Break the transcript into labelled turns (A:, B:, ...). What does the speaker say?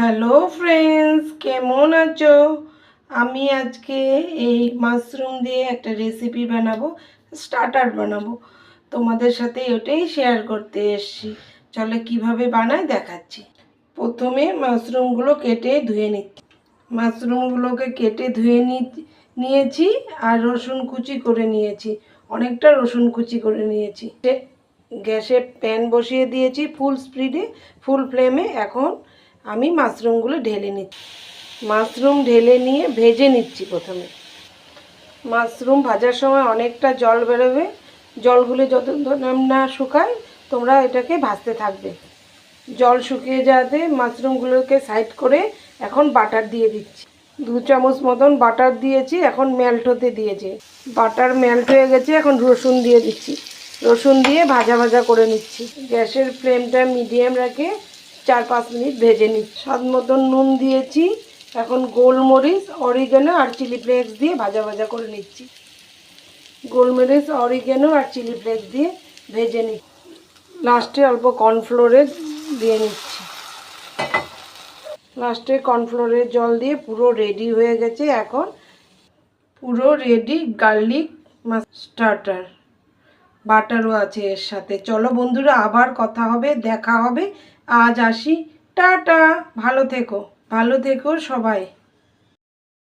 A: Hello friends, কেমন আছো? আমি আজকে এই মাশরুম দিয়ে একটা রেসিপি বানাবো, স্টার্টার বানাবো। তোমাদের সাথে ওটাই শেয়ার করতে এসেছি। চলো কিভাবে বানাই দেখাচ্ছি। প্রথমে মাশরুমগুলো কেটে ধুয়ে নিচ্ছি। মাশরুমগুলোকে কেটে ধুয়ে নিয়েছি আর রসুন কুচি করে নিয়েছি। অনেকটা রসুন কুচি করে নিয়েছি। গ্যাসে প্যান বসিয়ে দিয়েছি ফুল ফ্লেমে। এখন আমি মাশরুমগুলো ঢেলে নিচ্ছি। মাশরুম ঢেলে নিয়ে ভেজে নিচ্ছি। প্রথমে মাশরুম ভাজার সময় অনেকটা জল বেরোবে। জলগুলো যতক্ষণ না শুকায় তোমরা এটাকে ভাজতে থাকবে। জল শুকিয়ে যাওয়াতে মাশরুমগুলোকে সাইড করে এখন বাটার দিয়ে দিচ্ছি। 2 চামচ মতন বাটার দিয়েছি। এখন মেল্ট হতে দিয়েছি। বাটার মেল্ট হয়ে গেছে। এখন রসুন দিয়ে দিচ্ছি। রসুন দিয়ে ভাজা ভাজা করে নিচ্ছি। গ্যাসের ফ্লেমটা মিডিয়াম রেখে 4-5 মিনিট ভেজে নিচ্ছি। স্বাদ মতন নুন দিয়েছি। এখন গোলমরিচ, অরিগানো আর চিলি ফ্লেক্স দিয়ে ভাজা ভাজা করে নিচ্ছি। গোলমরিচ, অরিগানো আর চিলি ফ্লেক্স দিয়ে ভেজে নিচ্ছি। লাস্টে অল্প কর্নফ্লোরের দিয়ে নিচ্ছি। লাস্টে কর্নফ্লোরের জল দিয়ে পুরো রেডি হয়ে গেছে। এখন পুরো রেডি গার্লিক স্টার্টার। বাটারও আছে এর সাথে। চলো বন্ধুরা, আবার কথা হবে, দেখা হবে। আজ আসি, টাটা। ভালো থেকো সবাই।